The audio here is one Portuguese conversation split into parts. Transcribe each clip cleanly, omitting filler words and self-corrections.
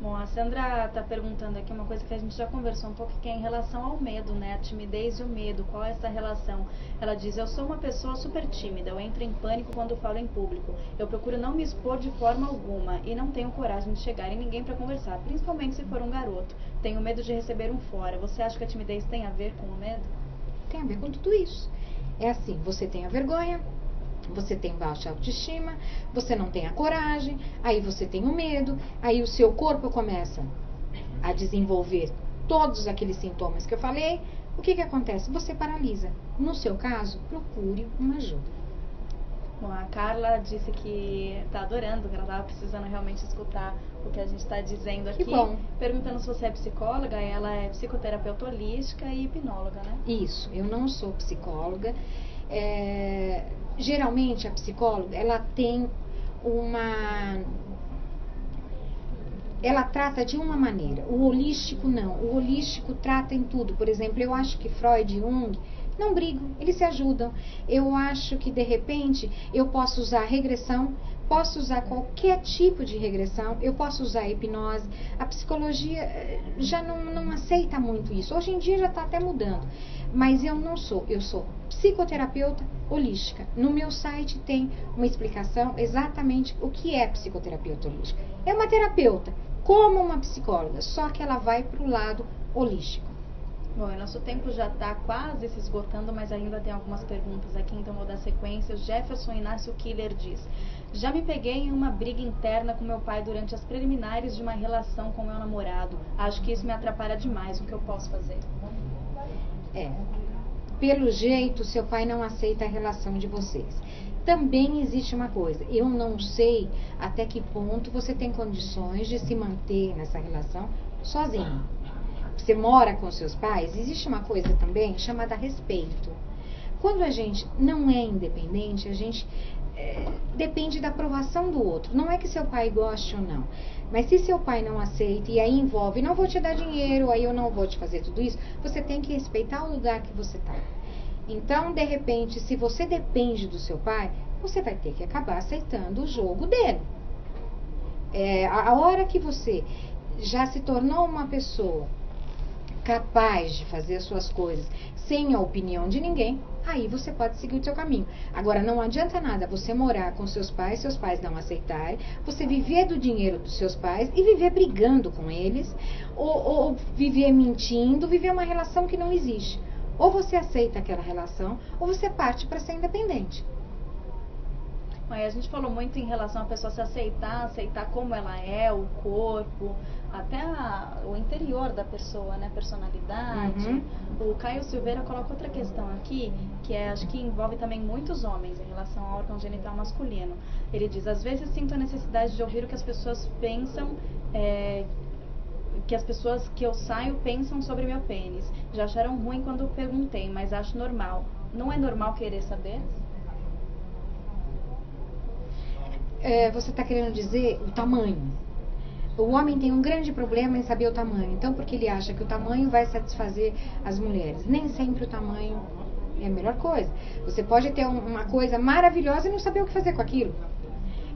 Bom, a Sandra está perguntando aqui uma coisa que a gente já conversou um pouco, que é em relação ao medo, né? A timidez e o medo, qual é essa relação? Ela diz, eu sou uma pessoa super tímida, eu entro em pânico quando falo em público. Eu procuro não me expor de forma alguma e não tenho coragem de chegar em ninguém para conversar, principalmente se for um garoto. Tenho medo de receber um fora. Você acha que a timidez tem a ver com o medo? Tem a ver com tudo isso. É assim, você tem a vergonha, você tem baixa autoestima, você não tem a coragem, aí você tem o medo, aí o seu corpo começa a desenvolver todos aqueles sintomas que eu falei. O que acontece? Você paralisa. No seu caso, procure uma ajuda. Bom, a Carla disse que está adorando, que ela estava precisando realmente escutar o que a gente está dizendo aqui. Que bom. Perguntando se você é psicóloga, ela é psicoterapeuta holística e hipnóloga, né? Isso, eu não sou psicóloga. Geralmente a psicóloga, ela tem ela trata de uma maneira. O holístico não. O holístico trata em tudo. Por exemplo, eu acho que Freud e Jung não brigam, eles se ajudam. Eu acho que de repente eu posso usar regressão, posso usar qualquer tipo de regressão, eu posso usar hipnose. A psicologia já não aceita muito isso. Hoje em dia já está até mudando. Mas eu não sou, eu sou psicoterapeuta holística. No meu site tem uma explicação exatamente o que é psicoterapeuta holística. É uma terapeuta, como uma psicóloga, só que ela vai para o lado holístico. Bom, o nosso tempo já está quase se esgotando, mas ainda tem algumas perguntas aqui, então vou dar sequência. O Jefferson Inácio Killer diz: já me peguei em uma briga interna com meu pai durante as preliminares de uma relação com meu namorado. Acho que isso me atrapalha demais. O que eu posso fazer? Pelo jeito, seu pai não aceita a relação de vocês. Também existe uma coisa, eu não sei até que ponto você tem condições de se manter nessa relação sozinho. Você mora com seus pais, existe uma coisa também chamada respeito. Quando a gente não é independente, a gente depende da aprovação do outro. Não é que seu pai goste ou não, mas se seu pai não aceita e aí envolve, não vou te dar dinheiro, aí eu não vou te fazer tudo isso, você tem que respeitar o lugar que você está. Então, de repente, se você depende do seu pai, você vai ter que acabar aceitando o jogo dele. A hora que você já se tornou uma pessoa capaz de fazer as suas coisas sem a opinião de ninguém, aí você pode seguir o seu caminho. Agora, não adianta nada você morar com seus pais não aceitarem, você viver do dinheiro dos seus pais e viver brigando com eles, ou viver mentindo, viver uma relação que não existe. Ou você aceita aquela relação, ou você parte para ser independente. A gente falou muito em relação a pessoa se aceitar como ela é, o corpo, até o interior da pessoa, né, personalidade. O Caio Silveira coloca outra questão aqui, que acho que envolve também muitos homens em relação ao órgão genital masculino. Ele diz: às vezes sinto a necessidade de ouvir o que as pessoas pensam, que as pessoas que eu saio pensam sobre meu pênis. Já acharam ruim quando perguntei, mas acho normal. Não é normal querer saber? Você está querendo dizer o tamanho. O homem tem um grande problema em saber o tamanho. Então, porque ele acha que o tamanho vai satisfazer as mulheres. Nem sempre o tamanho é a melhor coisa. Você pode ter uma coisa maravilhosa e não saber o que fazer com aquilo.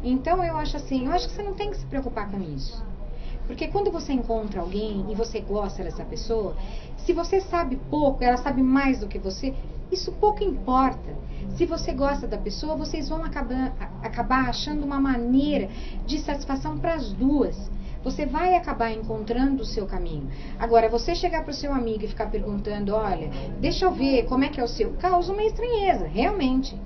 Então, eu acho que você não tem que se preocupar com isso. Porque quando você encontra alguém e você gosta dessa pessoa, se você sabe pouco, ela sabe mais do que você, isso pouco importa. Se você gosta da pessoa, vocês vão acabar achando uma maneira de satisfação para as duas. Você vai acabar encontrando o seu caminho. Agora, você chegar para o seu amigo e ficar perguntando: olha, deixa eu ver como é que é o seu, causa uma estranheza, realmente.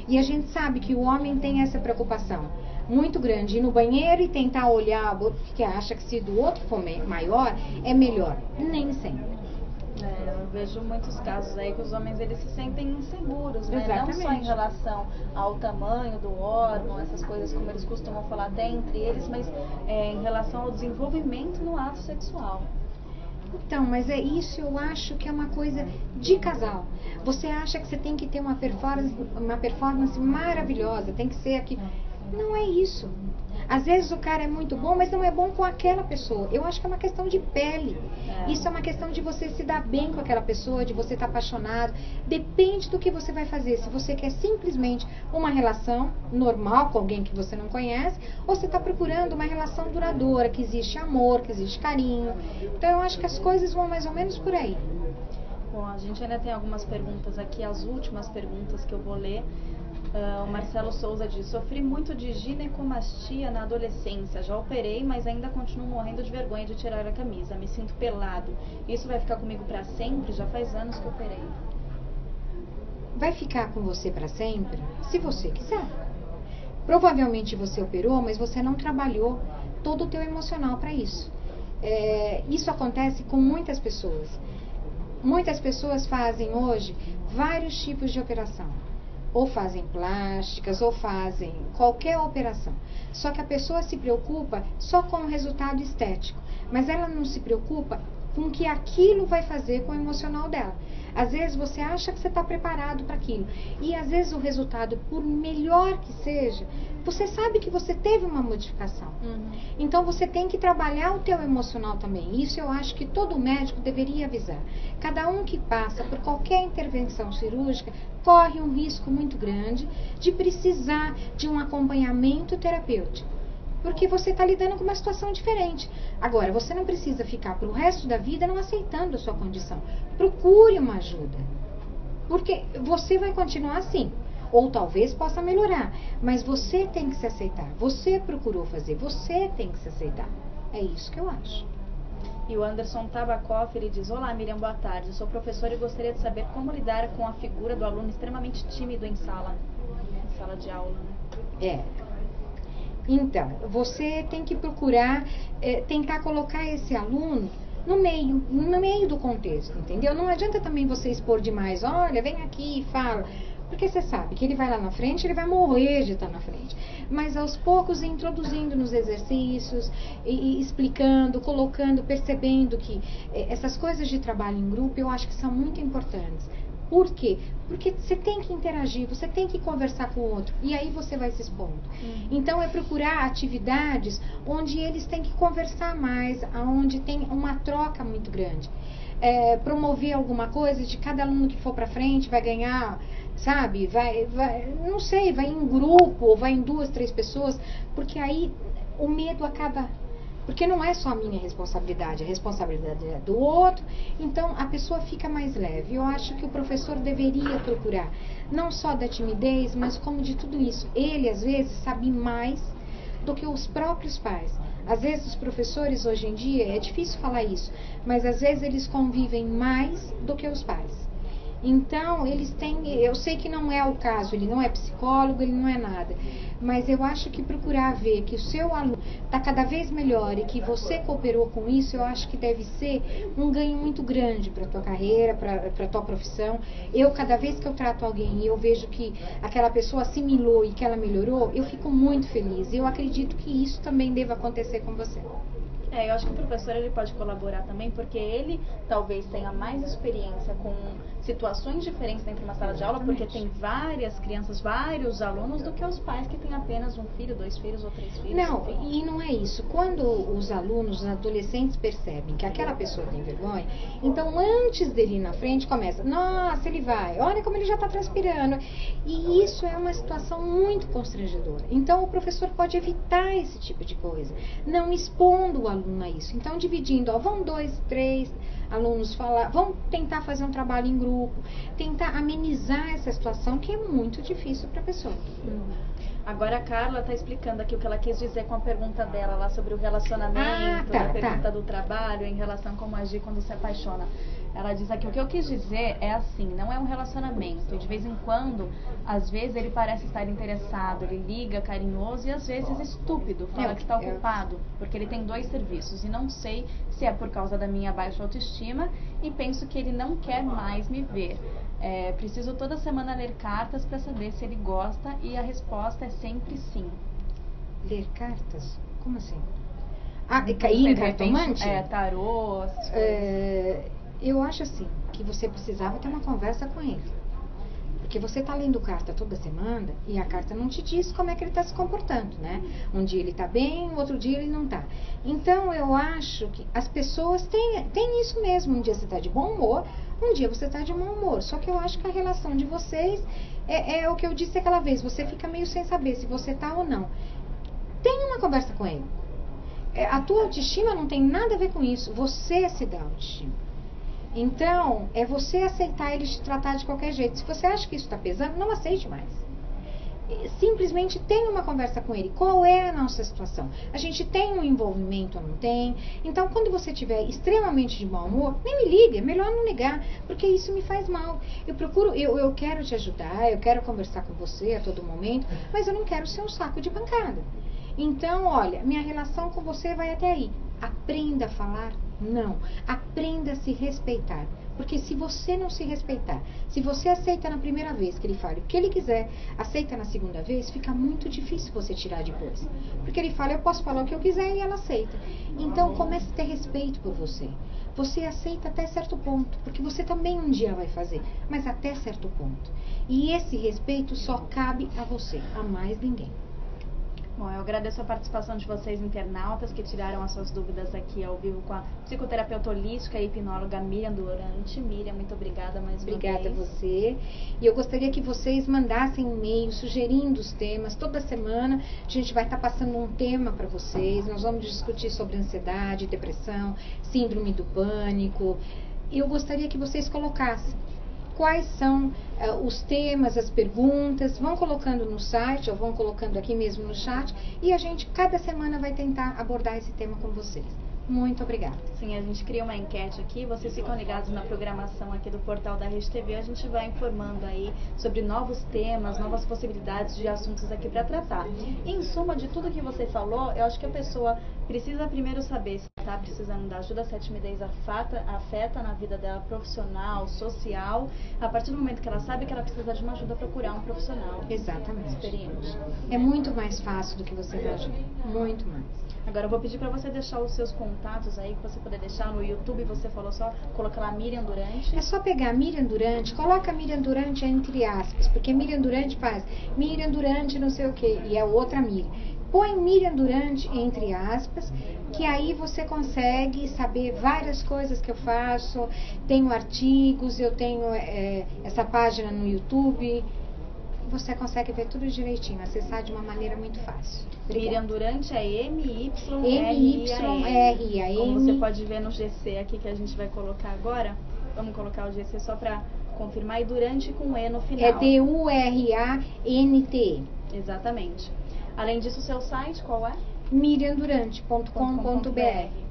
E a gente sabe que o homem tem essa preocupação muito grande, ir no banheiro e tentar olhar, porque acha que se do outro for maior, é melhor. Nem sempre. Eu vejo muitos casos aí que os homens eles se sentem inseguros, né? Exatamente. Não só em relação ao tamanho do órgão, essas coisas como eles costumam falar até entre eles, mas em relação ao desenvolvimento no ato sexual. Então, mas isso eu acho que é uma coisa de casal. Você acha que você tem que ter uma performance maravilhosa, tem que ser aqui. Não é isso. Às vezes o cara é muito bom, mas não é bom com aquela pessoa. Eu acho que é uma questão de pele. Isso é uma questão de você se dar bem com aquela pessoa, de você estar apaixonado. Depende do que você vai fazer. Se você quer simplesmente uma relação normal com alguém que você não conhece, ou você está procurando uma relação duradoura, que existe amor, que existe carinho. Então eu acho que as coisas vão mais ou menos por aí. Bom, a gente ainda tem algumas perguntas aqui, as últimas perguntas que eu vou ler. O Marcelo Souza diz: sofri muito de ginecomastia na adolescência, já operei, mas ainda continuo morrendo de vergonha de tirar a camisa, me sinto pelado. Isso vai ficar comigo para sempre? Já faz anos que operei. Vai ficar com você para sempre, se você quiser. Provavelmente você operou, mas você não trabalhou todo o teu emocional para isso. Isso acontece com muitas pessoas. Muitas pessoas fazem hoje vários tipos de operação. Ou fazem plásticas, ou fazem qualquer operação. Só que a pessoa se preocupa só com o resultado estético. Mas ela não se preocupa com o que aquilo vai fazer com o emocional dela. Às vezes você acha que você está preparado para aquilo. E às vezes o resultado, por melhor que seja, você sabe que você teve uma modificação. Então você tem que trabalhar o teu emocional também. Isso eu acho que todo médico deveria avisar. Cada um que passa por qualquer intervenção cirúrgica corre um risco muito grande de precisar de um acompanhamento terapêutico. Porque você está lidando com uma situação diferente. Agora, você não precisa ficar para o resto da vida não aceitando a sua condição. Procure uma ajuda. Porque você vai continuar assim. Ou talvez possa melhorar. Mas você tem que se aceitar. Você procurou fazer. Você tem que se aceitar. É isso que eu acho. E o Anderson Tabakoff, ele diz: olá Miriam, boa tarde. Eu sou professora e gostaria de saber como lidar com a figura do aluno extremamente tímido em sala de aula, né? Então, você tem que procurar tentar colocar esse aluno no meio do contexto, entendeu? Não adianta também você expor demais, olha, vem aqui e fala, porque você sabe que ele vai lá na frente, ele vai morrer de estar na frente. Mas aos poucos, introduzindo nos exercícios, e explicando, colocando, percebendo que essas coisas de trabalho em grupo, eu acho que são muito importantes. Por quê? Porque você tem que interagir, você tem que conversar com o outro, e aí você vai se expondo. Então é procurar atividades onde eles têm que conversar mais, onde tem uma troca muito grande. Promover alguma coisa de cada aluno que for para frente vai ganhar, sabe? Não sei, vai em grupo, ou vai em 2, 3 pessoas, porque aí o medo acaba. Porque não é só a minha responsabilidade, a responsabilidade é do outro, então a pessoa fica mais leve. Eu acho que o professor deveria procurar, não só da timidez, mas como de tudo isso. Ele, às vezes, sabe mais do que os próprios pais. Às vezes, os professores, hoje em dia, é difícil falar isso, mas às vezes eles convivem mais do que os pais. Então, eles têm, eu sei que não é o caso, ele não é psicólogo, ele não é nada, mas eu acho que procurar ver que o seu aluno está cada vez melhor e que você cooperou com isso, eu acho que deve ser um ganho muito grande para a tua carreira, para a tua profissão. Cada vez que eu trato alguém e eu vejo que aquela pessoa assimilou e que ela melhorou, eu fico muito feliz. E eu acredito que isso também deva acontecer com você. Eu acho que o professor ele pode colaborar também, porque ele talvez tenha mais experiência com situações diferentes dentro de uma sala de aula, porque tem várias crianças, vários alunos, do que os pais que têm apenas um filho, 2 filhos ou 3 filhos. Não, e não é isso. Quando os alunos, os adolescentes percebem que aquela pessoa tem vergonha, então antes dele ir na frente começa, nossa, ele vai, olha como ele já está transpirando. E isso é uma situação muito constrangedora. Então o professor pode evitar esse tipo de coisa, não expondo o aluno a isso. Então dividindo, vão 2, 3 alunos falar, vão tentar fazer um trabalho em grupo, tentar amenizar essa situação que é muito difícil para a pessoa. Agora a Carla está explicando aqui o que ela quis dizer com a pergunta dela lá sobre o relacionamento, a pergunta do trabalho em relação a como agir quando se apaixona. Ela diz aqui, o que eu quis dizer é assim, não é um relacionamento, de vez em quando, às vezes ele parece estar interessado, ele liga carinhoso e às vezes estúpido, fala que está ocupado, porque ele tem 2 serviços e não sei se é por causa da minha baixa autoestima e penso que ele não quer mais me ver. Preciso toda semana ler cartas para saber se ele gosta e a resposta é sempre sim. Ler cartas? Como assim? Cair em cartomante? Tarô, essas coisas. Eu acho assim, que você precisava ter uma conversa com ele. Porque você está lendo carta toda semana e a carta não te diz como é que ele está se comportando, né? Um dia ele está bem, outro dia ele não está. Então, eu acho que as pessoas têm isso mesmo. Um dia você está de bom humor, um dia você está de mau humor. Só que eu acho que a relação de vocês é o que eu disse aquela vez. Você fica meio sem saber se você está ou não. Tenha uma conversa com ele. A tua autoestima não tem nada a ver com isso. Você se dá autoestima. Então, é você aceitar ele te tratar de qualquer jeito. Se você acha que isso está pesando, não aceite mais. Simplesmente tenha uma conversa com ele. Qual é a nossa situação? A gente tem um envolvimento ou não tem? Então, quando você estiver extremamente de mau humor, nem me liga, é melhor não ligar, porque isso me faz mal. Eu quero te ajudar, eu quero conversar com você a todo momento, mas eu não quero ser um saco de pancada. Então, olha, minha relação com você vai até aí. Aprenda a falar não. Aprenda a se respeitar. Porque se você não se respeitar, se você aceita na primeira vez que ele fale o que ele quiser, aceita na segunda vez, fica muito difícil você tirar depois. Porque ele fala, eu posso falar o que eu quiser, e ela aceita. Então, comece a ter respeito por você. Você aceita até certo ponto, porque você também um dia vai fazer, mas até certo ponto. E esse respeito só cabe a você, a mais ninguém. Bom, eu agradeço a participação de vocês, internautas, que tiraram as suas dúvidas aqui ao vivo com a psicoterapeuta holística e hipnóloga Miriam Durante. Miriam, muito obrigada mais uma vez. Obrigada a você. E eu gostaria que vocês mandassem e-mail sugerindo os temas. Toda semana a gente vai estar passando um tema para vocês. Nós vamos discutir sobre ansiedade, depressão, síndrome do pânico. Eu gostaria que vocês colocassem quais são os temas, as perguntas, vão colocando no site ou vão colocando aqui mesmo no chat e a gente cada semana vai tentar abordar esse tema com vocês. Muito obrigada. Sim, a gente cria uma enquete aqui, vocês ficam ligados na programação aqui do portal da Rede TV, a gente vai informando aí sobre novos temas, novas possibilidades de assuntos aqui para tratar. Em suma, de tudo que você falou, eu acho que a pessoa precisa primeiro saber se está precisando da ajuda, se a timidez afeta na vida dela profissional, social. A partir do momento que ela sabe que ela precisa de uma ajuda, procurar um profissional. Exatamente. Experiente. É muito mais fácil do que você imagina. Muito mais. Agora eu vou pedir para você deixar os seus contatos aí, que você puder deixar no YouTube. Você falou só colocar lá Miriam Durante. É só pegar Miriam Durante, coloca Miriam Durante entre aspas, porque Miriam Durante faz Miriam Durante não sei o que, e é outra Miriam. Põe Miriam Durante entre aspas, que aí você consegue saber várias coisas que eu faço. Tenho artigos, eu tenho essa página no YouTube. Você consegue ver tudo direitinho, acessar de uma maneira muito fácil. Obrigada. Miriam Durante é M-Y-R-I-A-M. Como você pode ver no GC aqui que a gente vai colocar agora. Vamos colocar o GC só para confirmar. E Durante com E no final. É D-U-R-A-N-T. Exatamente. Além disso, o seu site qual é? miriamdurante.com.br.